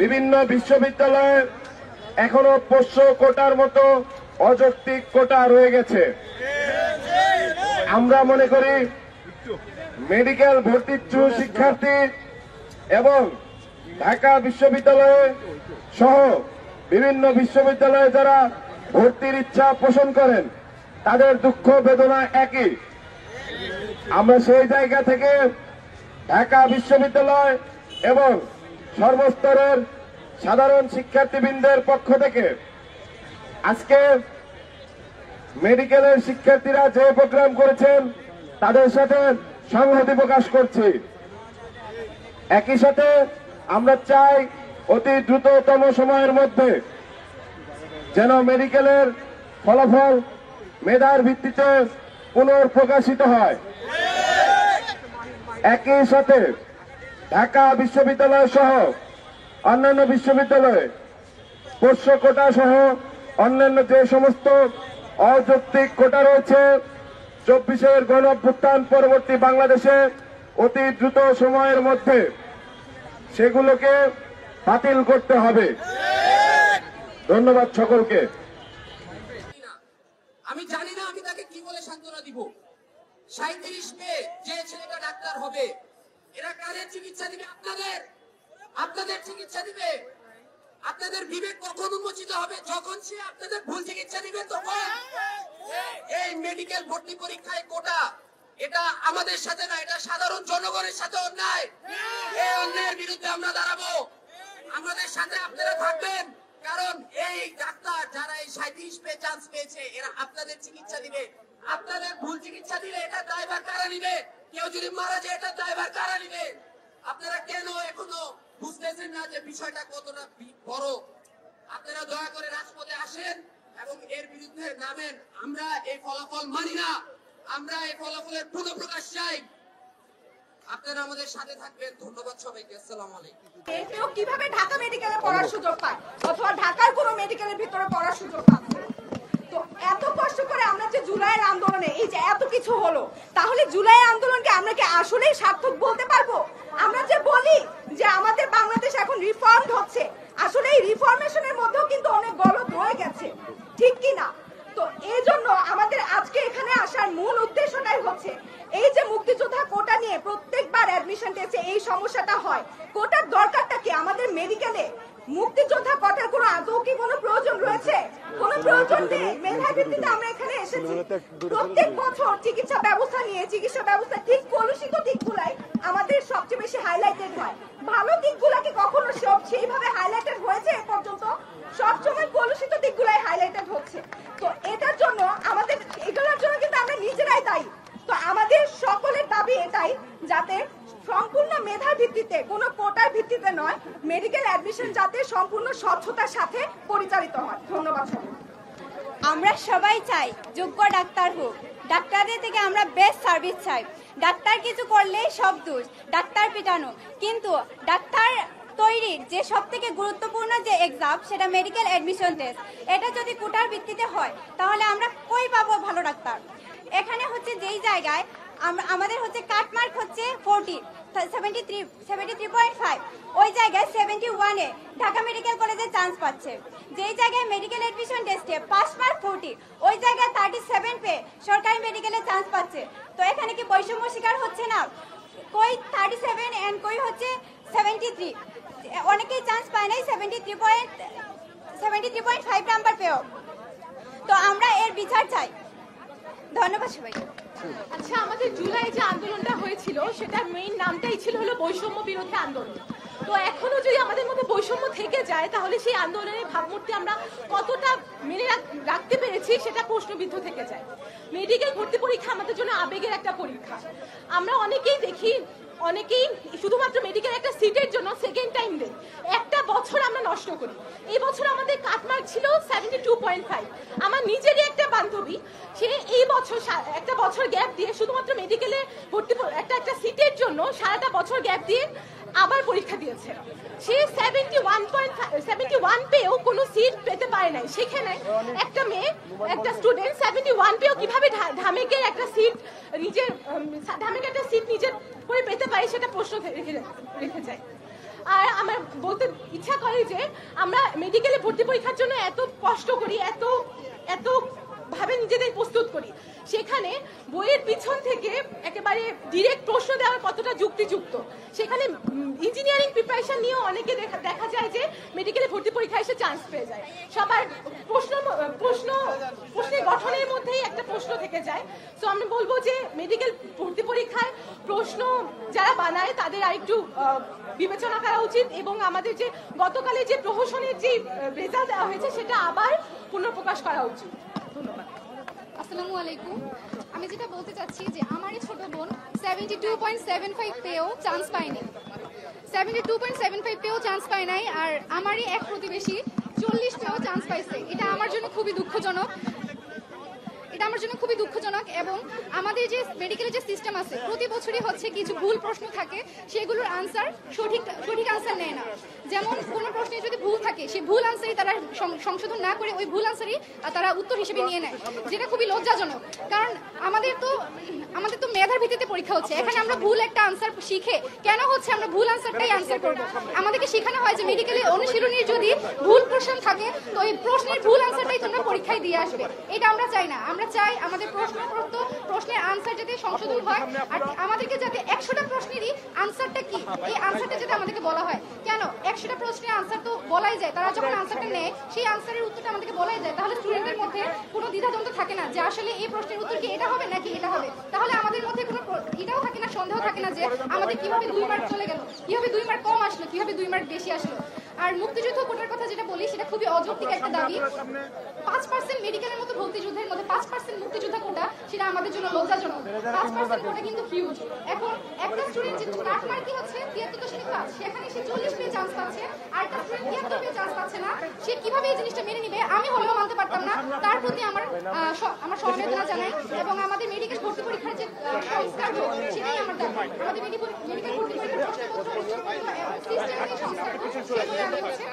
বিভিন্ন বিশ্ববিদ্যালয়ে এখনো পোষ্য কোটার মতো অযৌক্তিক কোটা রয়ে গেছে। আমরা মনে করি মেডিকেল ভর্তিচ্ছু শিক্ষার্থী এবং ঢাকা বিশ্ববিদ্যালয়ে সহ বিভিন্ন বিশ্ববিদ্যালয়ে যারা ভর্তির ইচ্ছা পোষণ করেন তাদের দুঃখ বেদনা একই। আমরা সেই জায়গা থেকে ঢাকা বিশ্ববিদ্যালয় এবং সর্বস্তরের সাধারণ শিক্ষার্থীবৃন্দের পক্ষ থেকে আজকে মেডিকেলের শিক্ষার্থীরা যে প্রোগ্রাম করেছেন তাদের সাথে সংহতি প্রকাশ করছি। একই সাথে আমরা চাই অতি দ্রুততম সময়ের মধ্যে যেন মেডিকেলের ফলাফল মেধার ভিত্তিতে পুনঃপ্রকাশিত হয়। একই সাথে ঢাকা বিশ্ববিদ্যালয় সহ অন্যান্য বিশ্ববিদ্যালয়ে পোষ্য কোটা সহ অন্যান্য যে সমস্ত অযৌক্তিক কোটা রয়েছে 24-এর গণ অভ্যুত্থান পরবর্তী বাংলাদেশে অতি দ্রুত সময়ের মধ্যে সেগুলোকে বাতিল করতে হবে। ধন্যবাদ সকলকে। আমি জানি না আমি তাকে কি বলে সান্ত্বনা দিব। 37 মে যে ছেলেটা ডাক্তার হবে, এরা কাদের চিকিৎসা দিবে? আপনাদের চিকিৎসা দিবে। আপনাদের বিবেক কখন উন্মোচিত হবে? যখন সে আপনাদের ভুল চিকিৎসা দিবে তখন। এই মেডিকেল ভর্তি পরীক্ষায় কোটা, এটা আমাদের সাথে না, এটা সাধারণ জনগণের সাথে অন্যায়। এই অন্যায়ের বিরুদ্ধে আমরা দাঁড়াবো। আমাদের সাথে আপনারা থাকবেন, কারণ এই ডাক্তার যারা এই 37 মে চান্স পেয়েছে এরা আপনাদের চিকিৎসা দিবে। আপনাদের ভুল চিকিৎসা দিলে এটা দায়ভার কারা নিবে? কেউ যদি মারা যায় এটা দায়ভার কারা নিবে? আপনারা কেন এখনো বুঝতেছেন না যে বিষয়টা কতটা বড়? আপনারা দয়া করে রাজপথে আসেন এবং এর বিরুদ্ধে নামেন। আমরা এই ফলাফল মানি না, আমরা এই ফলাফলের পুনঃপ্রকাশ চাই। আপনারা আমাদের সাথে থাকবেন। ধন্যবাদ সবাইকে। আসসালামু আলাইকুম। কেউ কিভাবে ঢাকা মেডিকেলে পড়ার সুযোগ পায় অথবা ঢাকার কোনো মেডিকেলের ভিতরে পড়ার সুযোগ পাচ্ছে? তো এত কষ্ট করে আমরা যে জুলাইয়ের আন্দোলনে এই যে এত কিছু হলো, তাহলে জুলাইয়ের আন্দোলনকে আমরা কি আসলেই সার্থক বলতে পারবো? আমরা যে বলি যে আমাদের বাংলাদেশ এখন রিফর্ম হচ্ছে, আসলে এই রিফর্মেশনের মধ্যেও কিন্তু অনেক গলদ রয়ে গেছে, ঠিক কি না? তো এই জন্য আমাদের আজকে এখানে আসার মূল উদ্দেশ্যটাই হচ্ছে এই যে মুক্তিযোদ্ধা কোটা নিয়ে প্রত্যেকবার অ্যাডমিশন টেস্টে এই সমস্যাটা হয়। কোটার দরকারটা কি আমাদের মেডিকেলে? মুক্তিযোদ্ধা কোটার কোনো আদৌ কি কোনো প্রয়োজন রয়েছে? কোনো প্রয়োজন নেই। মেধার ভিত্তিতে আমরা এখানে এসেছি। প্রত্যেক বছর চিকিৎসা ব্যবস্থা নিয়ে চিকিৎসা ব্যবস্থা ঠিক কলুষিত দিকগুলাই আমাদের সবচেয়ে বেশি হাইলাইটেড হয়। ভালো দিকগুলাকে কখনো সেইভাবে হাইলাইটেড হয়েছে এ পর্যন্ত? সবসময় কলুষিত দিকগুলাই হাইলাইটেড হচ্ছে। তো এটার জন্য আমাদের এগুলোর জন্য কিন্তু আমরা নিজেরাই দায়ী। তো আমাদের সকলের দাবি এটাই, যাতে সম্পূর্ণ মেধার ভিত্তিতে, কোনো কোটার ভিত্তিতে নয়, মেডিকেল অ্যাডমিশন যাতে সম্পূর্ণ স্বচ্ছতার সাথে পরিচালিত হয়। ধন্যবাদ। আমরা সবাই চাই যোগ্য ডাক্তার হোক। ডাক্তারদের থেকে আমরা বেস্ট সার্ভিস চাই। ডাক্তার কিছু করলেই সব দোষ, ডাক্তার পিটানো। কিন্তু ডাক্তার তৈরির যে সব থেকে গুরুত্বপূর্ণ যে এক্সাম, সেটা মেডিকেল অ্যাডমিশন টেস্ট, এটা যদি কোটার ভিত্তিতে হয় তাহলে আমরা কই পাবো ভালো ডাক্তার? এখানে হচ্ছে যেই জায়গায় আমাদের হচ্ছে কাটমার্ক হচ্ছে 73.5, ওই জায়গায় 71-এ ঢাকা মেডিকেল কলেজে চান্স পাচ্ছে। যেই জায়গায় মেডিকেল অ্যাডমিশন টেস্টে পাস মার্ক 40, ওই জায়গায় 37 পেয়ে সরকারি মেডিকেলে চান্স পাচ্ছে। তো এখানে কি বৈষম্য শিকার হচ্ছে না? কই 37 এন্ড কই হচ্ছে 73, অনেকেই চান্স পায় নাই 73.5 নাম্বার পেয়েও। তো আমরা এর বিচার চাই। ধন্যবাদ সবাইকে। আচ্ছা, আমাদের জুলাই যে আন্দোলনটা হয়েছিল সেটার মেইন নামটাই ছিল হলো বৈষম্য বিরোধী আন্দোলন। তো এখনো যদি আমাদের মধ্যে বৈষম্য থেকে যায় তাহলে সেই আন্দোলনের ভাবমূর্তি আমরা কতটা মেনে রাখতে পেরেছি সেটা প্রশ্নবিদ্ধ থেকে যায়। মেডিকেল ভর্তি পরীক্ষা আমাদের জন্য আবেগের একটা পরীক্ষা। আমরা অনেকেই দেখি, অনেকেই শুধুমাত্র মেডিকেল একটা সিটের জন্য সেকেন্ড টাইম দেয়। একটা বছর আমরা নষ্ট করি। এই বছর আমাদের কাটমার্ক ছিল 72.5। আমার নিজেরই একটা বান্ধবী, সে এই বছর একটা বছর গ্যাপ দিয়ে শুধুমাত্র মেডিকেলে ভর্তি একটা সিটের জন্য সারাটা বছর গ্যাপ দিয়ে আবার পরীক্ষা দিয়েছে। সে 71 পেয়েও কোনো সিট পেতে পারে নাই। সেখানে একটা মেয়ে, একটা স্টুডেন্ট 71 পেয়েও কিভাবে ঢামেকের একটা সিট নিজের করে পেতে পারে সেটা প্রশ্ন রেখে যায়। আর আমার বলতে ইচ্ছা করে যে আমরা মেডিকেলে ভর্তি পরীক্ষার জন্য এত কষ্ট করি, এত ভাবে নিজেদের প্রস্তুত করি, সেখানে বইয়ের পিছন থেকে একেবারে ডিরেক্ট প্রশ্ন দেওয়ার কতটা যুক্তিযুক্ত। সেখানে ইঞ্জিনিয়ারিং প্রিপারেশন নিয়েও অনেকে দেখা যায় যে মেডিকেলে ভর্তি পরীক্ষায় এসে চান্স পেয়ে যায়। সবার প্রশ্নের গঠনের মধ্যেই একটা প্রশ্ন থেকে যায়। সো আমি বলবো যে মেডিকেল ভর্তি পরীক্ষায় প্রশ্ন যারা বানায় তাদের আরেকটু বিবেচনা করা উচিত, এবং আমাদের যে গতকালের যে প্রহসনের যে রেজাল্ট দেওয়া হয়েছে সেটা আবার পুনঃপ্রকাশ করা উচিত। ধন্যবাদ। আসসালামু আলাইকুম। আমি যেটা বলতে চাচ্ছি যে আমারই ছোট বোন 72.75 পেয়েও চান্স পায়নি, 72.75 পেয়েও চান্স পায় নাই, আর আমারই এক প্রতিবেশী 40 পেয়েও চান্স পাইছে। এটা আমার জন্য খুবই দুঃখজনক, এবং আমাদের যে মেডিকেলের যে সিস্টেম আছে প্রতি বছরই হচ্ছে কিছু ভুল প্রশ্ন থাকে, সেগুলোর আনসার সঠিক আনসার নেয় না। যেমন কোনো প্রশ্নে যদি ভুল থাকে সেই ভুল আনসারই তারা সংশোধন না করে ওই ভুল আনসারই তারা উত্তর হিসেবে নিয়ে নেয়, যেটা খুবই লজ্জাজনক। কারণ আমাদের তো মেধার ভিত্তিতে পরীক্ষা হচ্ছে, এখানে আমরা ভুল একটা আনসার শিখে কেন হচ্ছে আমরা ভুল আনসারটাই আনসার করবো? আমাদেরকে শেখানো হয় যে মেডিকেলে অনুশীলনীর যদি ভুল প্রশ্ন থাকে তো এই প্রশ্নের ভুল আনসারটাই তোমরা পরীক্ষায় দিয়ে আসবে। এটা আমরা চাই না। আমরা চাই আমাদের প্রশ্নের আনসার যাতে সংশোধন হয়, আর আমাদেরকে যাতে 100টা প্রশ্নেরই আনসারটা কি এই আনসারটা যাতে আমাদেরকে বলা হয়। কেন 100টা প্রশ্নের আনসার তো বলাই যায়, তারা যখন আনসারটা নেয় সেই আনসারের উত্তরটা আমাদেরকে বলাই যায়, তাহলে স্টুডেন্টের মধ্যে কোনো দ্বিধাদ্বন্দ্ব থাকে না যে আসলে এই প্রশ্নের উত্তর কি এটা হবে নাকি এটা হবে। তাহলে আমাদের মধ্যে কোনো এটাও থাকে না, সন্দেহ থাকে না যে আমাদের কিভাবে 2 মার্ক চলে গেল, কিভাবে 2 মার্ক কম আসলো, কিভাবে 2 মার্ক বেশি আসলো। আর মুক্তিযুদ্ধ কোটার কথা যেটা বলি সেটা খুবই অযৌক্তিক একটা দাবি। 5% মেডিকেলের মতো ভর্তি যুদ্ধের মধ্যে 5% মুক্তিযোদ্ধা কোটা, সেটা আমাদের জন্য লজ্জাজনক। 5% কোটা কিন্তু হিউজ। এখন একটা স্টুডেন্ট যে 8 মার্কই হচ্ছে 73 পাস, সেখানে সে 40 পেয়ে চান্স পাচ্ছে, আর একটা স্টুডেন্ট 73 পেয়ে চান্স পাচ্ছে না, সে কিভাবে এই জিনিসটা মেনে নিবে? আমি হলেও মানতে পারতাম না। তার প্রতি আমার সমবেদনা জানাই, এবং আমাদের মেডিকেল ভর্তি পরীক্ষার যে সংস্কার হোক সেটাই আমার দাবি। আমাদের মেডিকেল ভর্তি পরীক্ষার প্রশ্নপত্র সিস্টেম সংস্কার হোক, সেটাই আমি হচ্ছে